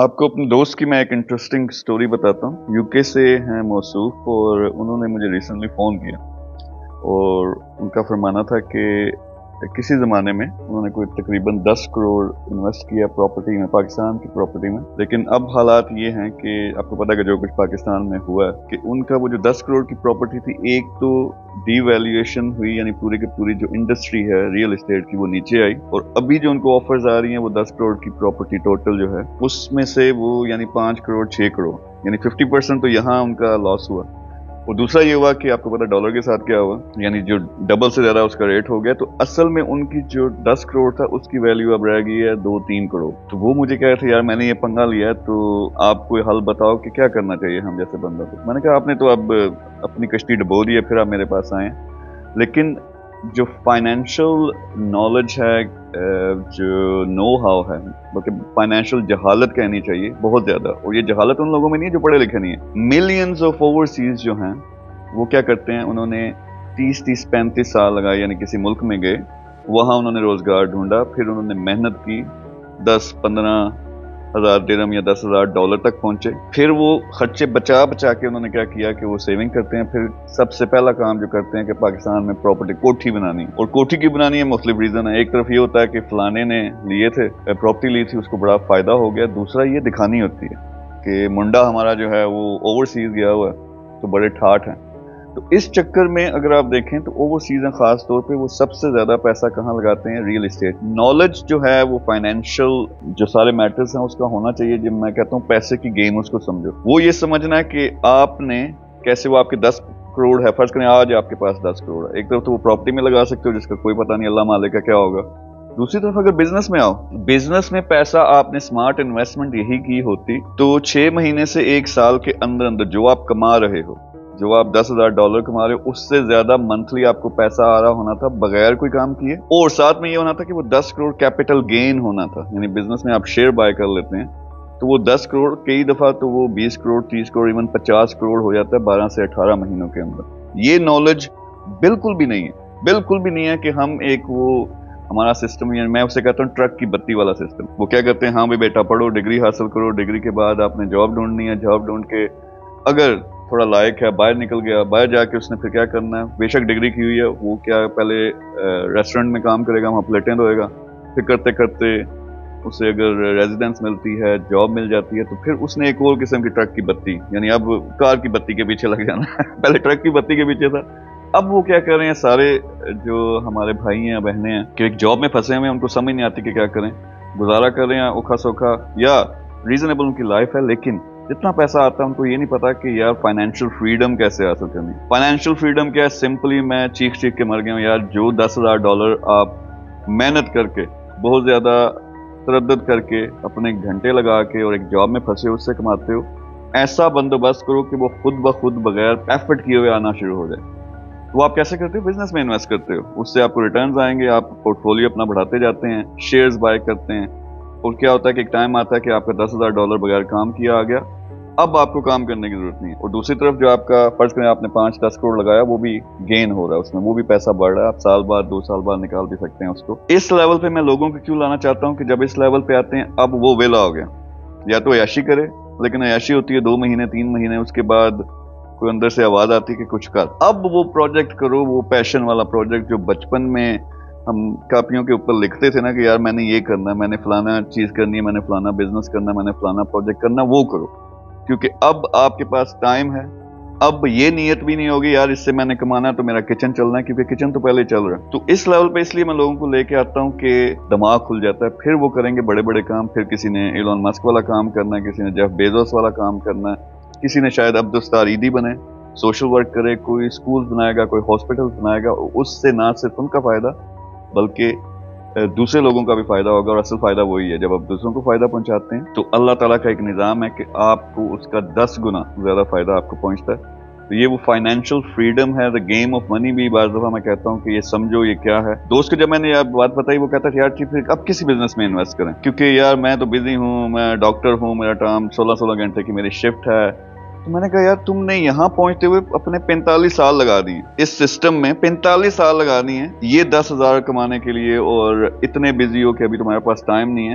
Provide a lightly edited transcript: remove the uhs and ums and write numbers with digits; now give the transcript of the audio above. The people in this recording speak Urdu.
آپ کو اپنے دوست کی میں ایک انٹرسٹنگ سٹوری بتاتا ہوں. UK سے ہیں موصوف اور انہوں نے مجھے ریسنٹلی فون کیا اور ان کا فرمانا تھا کہ کسی زمانے میں انہوں نے کوئی تقریباً 10 کروڑ انویسٹ کیا پراپرٹی میں، پاکستان کی پراپرٹی میں. لیکن اب حالات یہ ہیں کہ آپ کو پتا کہ جو کچھ پاکستان میں ہوا ہے کہ ان کا وہ جو 10 کروڑ کی پراپرٹی تھی، ایک تو ڈی ویلیویشن ہوئی، یعنی پوری کی پوری جو انڈسٹری ہے ریئل اسٹیٹ کی وہ نیچے آئی، اور ابھی جو ان کو آفرز آ رہی ہیں وہ 10 کروڑ کی پراپرٹی ٹوٹل جو ہے اس میں سے وہ یعنی 5 کروڑ 6 کروڑ یعنی 50% تو یہاں ان کا لاس ہوا. اور دوسرا یہ ہوا کہ آپ کو پتا ڈالر کے ساتھ کیا ہوا، یعنی جو ڈبل سے زیادہ اس کا ریٹ ہو گیا. تو اصل میں ان کی جو 10 کروڑ تھا اس کی ویلیو اب رہ گئی ہے 2-3 کروڑ. تو وہ مجھے کہہ رہے تھے یار میں نے یہ پنگا لیا ہے تو آپ کوئی حل بتاؤ کہ کیا کرنا چاہیے ہم جیسے بندہ. تو میں نے کہا آپ نے تو اب اپنی کشتی ڈبو دی ہے، پھر آپ میرے پاس آئیں. لیکن جو فائنینشیل نالج ہے، جو نو ہاؤ ہے، بلکہ فائنینشیل جہالت کہنی چاہیے بہت زیادہ، اور یہ جہالت ان لوگوں میں نہیں ہے جو پڑھے لکھے نہیں ہیں. ملینز آف اوورسیز جو ہیں وہ کیا کرتے ہیں، انہوں نے 30-35 سال لگائے، یعنی کسی ملک میں گئے، وہاں انہوں نے روزگار ڈھونڈا، پھر انہوں نے محنت کی، 10-15 ہزار درہم یا 10,000 ڈالر تک پہنچے. پھر وہ خرچے بچا کے انہوں نے کیا کیا کہ وہ سیونگ کرتے ہیں. پھر سب سے پہلا کام جو کرتے ہیں کہ پاکستان میں پراپرٹی کوٹھی بنانی، اور کوٹھی کی بنانی ہے مختلف ریزن ہے. ایک طرف یہ ہوتا ہے کہ فلانے نے لیے تھے پراپرٹی لی تھی، اس کو بڑا فائدہ ہو گیا. دوسرا یہ دکھانی ہوتی ہے کہ منڈا ہمارا جو ہے وہ اوورسیز گیا ہوا ہے تو بڑے ٹھاٹ ہیں. تو اس چکر میں اگر آپ دیکھیں تو اوورسیز خاص طور پہ وہ سب سے زیادہ پیسہ کہاں لگاتے ہیں، ریئل اسٹیٹ. نالج جو ہے وہ فائنینشیل جو سارے میٹرز ہیں اس کا ہونا چاہیے. جب میں کہتا ہوں پیسے کی گیم اس کو سمجھو، وہ یہ سمجھنا ہے کہ آپ نے کیسے، وہ آپ کے 10 کروڑ ہے، فرض کریں آج آپ کے پاس 10 کروڑ ہے، ایک طرف تو وہ پراپرٹی میں لگا سکتے ہو جس کا کوئی پتہ نہیں اللہ مالک کا کیا ہوگا. دوسری طرف اگر بزنس میں آؤ، بزنس میں پیسہ آپ نے سمارٹ انویسٹمنٹ یہی کی ہوتی تو 6 مہینے سے 1 سال کے اندر جو آپ کما رہے ہو، جو آپ 10,000 ڈالر کما رہے ہو، اس سے زیادہ منتھلی آپ کو پیسہ آ رہا ہونا تھا بغیر کوئی کام کیے. اور ساتھ میں یہ ہونا تھا کہ وہ 10 کروڑ کیپٹل گین ہونا تھا. یعنی بزنس میں آپ شیئر بائی کر لیتے ہیں تو وہ 10 کروڑ کئی دفعہ تو وہ 20 کروڑ 30 کروڑ ایون 50 کروڑ ہو جاتا ہے 12 سے 18 مہینوں کے اندر. یہ نالج بالکل بھی نہیں ہے، بالکل بھی نہیں ہے کہ ہم ایک وہ ہمارا سسٹم، یعنی میں اسے کہتا ہوں ٹرک کی بتی والا سسٹم. وہ کیا کرتے ہیں، ہاں بھائی بیٹا پڑھو، ڈگری حاصل کرو، ڈگری کے بعد آپ نے جاب ڈھونڈنی ہے، جاب ڈھونڈ کے اگر تھوڑا لائق ہے باہر نکل گیا، باہر جا کے اس نے پھر کیا کرنا ہے، بے شک ڈگری کی ہوئی ہے، وہ کیا پہلے ریسٹورنٹ میں کام کرے گا، وہاں پلیٹیں دھوئے گا، پھر کرتے کرتے اسے اگر ریزیڈنس ملتی ہے، جاب مل جاتی ہے، تو پھر اس نے ایک اور قسم کی ٹرک کی بتی، یعنی اب کار کی بتی کے پیچھے لگ جانا ہے. پہلے ٹرک کی بتی کے پیچھے تھا. اب وہ کیا کر رہے ہیں، سارے جو ہمارے بھائی ہیں بہنیں ہیں کہ ایک جاب میں پھنسے ہوئے ہیں، ان کو سمجھ نہیں آتی کہ کیا کریں، گزارا کر رہے ہیں اوکھا سوکھا یا ریزنیبل ان کی لائف ہے، لیکن جتنا پیسہ آتا ہے ان کو یہ نہیں پتا کہ یار فائنینشیل فریڈم کیسے حاصل کرنی. فائنینشیل فریڈم کیا ہے، سمپلی میں چیخ کے مر گیا ہوں یار، جو 10,000 ڈالر آپ محنت کر کے، بہت زیادہ تردد کر کے، اپنے گھنٹے لگا کے اور ایک جاب میں پھنسے ہو، اس سے کماتے ہو، ایسا بندوبست کرو کہ وہ خود بخود بغیر ایفرٹ کیے ہوئے آنا شروع ہو جائے. وہ آپ کیسے کرتے ہو، بزنس میں انویسٹ کرتے ہو، اس سے آپ کو ریٹرنز آئیں گے، آپ پورٹ فولیو اپنا بڑھاتے جاتے ہیں، شیئرز بائی کرتے ہیں، اور کیا ہوتا ہے کہ ایک ٹائم آتا ہے کہ آپ کا 10,000 ڈالر بغیر کام کیا آ گیا، اب آپ کو کام کرنے کی ضرورت نہیں ہے. اور دوسری طرف جو آپ کا فرض کریں آپ نے 5-10 کروڑ لگایا، وہ بھی گین ہو رہا ہے اس میں، وہ بھی پیسہ بڑھ رہا ہے، آپ سال بعد 2 سال بعد نکال بھی سکتے ہیں اس کو. اس لیول پہ میں لوگوں کو کیوں لانا چاہتا ہوں کہ جب اس لیول پہ آتے ہیں اب وہ ویلا ہو گیا، یا تو عیاشی کرے، لیکن عیاشی ہوتی ہے 2 مہینے 3 مہینے، اس کے بعد کوئی اندر سے آواز آتی کہ کچھ کر. اب وہ پروجیکٹ کرو، وہ پیشن والا پروجیکٹ جو بچپن میں ہم کاپیوں کے اوپر لکھتے تھے نا کہ یار میں نے یہ کرنا ہے، میں نے فلانا چیز کرنی ہے، میں نے فلانا بزنس کرنا ہے، میں نے فلانا پروجیکٹ کرنا ہے، وہ کرو. کیونکہ اب آپ کے پاس ٹائم ہے. اب یہ نیت بھی نہیں ہوگی یار اس سے میں نے کمانا ہے تو میرا کچن چلنا ہے، کیونکہ کچن تو پہلے چل رہا ہے. تو اس لیول پہ اس لیے میں لوگوں کو لے کے آتا ہوں کہ دماغ کھل جاتا ہے، پھر وہ کریں گے بڑے بڑے کام. پھر کسی نے ایلون مسک والا کام کرنا ہے، کسی نے جیف بیزوس والا کام کرنا ہے، کسی نے شاید عبدالستار ایدھی بنے، سوشل ورک کرے، کوئی سکول بنائے گا، کوئی ہاسپٹل بنائے گا. اس سے نہ صرف ان کا فائدہ بلکہ دوسرے لوگوں کا بھی فائدہ ہوگا. اور اصل فائدہ وہی ہے، جب آپ دوسروں کو فائدہ پہنچاتے ہیں تو اللہ تعالیٰ کا ایک نظام ہے کہ آپ کو اس کا 10 گنا زیادہ فائدہ آپ کو پہنچتا ہے. تو یہ وہ فائنینشیل فریڈم ہے، دا گیم آف منی بھی بعض دفعہ میں کہتا ہوں کہ یہ سمجھو یہ کیا ہے. دوست کو جب میں نے یہ بات بتائی وہ کہتا ہے یار پھر اب کسی بزنس میں انویسٹ کریں، کیونکہ یار میں تو بزی ہوں، میں ڈاکٹر ہوں، میرا ٹائم 16 گھنٹے کی میری شفٹ ہے. تو میں نے کہا یار تم نے یہاں پہنچتے ہوئے اپنے 45 سال لگا دیے، اس سسٹم میں 45 سال لگا دیے ہیں یہ 10,000 کمانے کے لیے، اور اتنے بزی ہو کہ ابھی تمہارے پاس ٹائم نہیں ہے.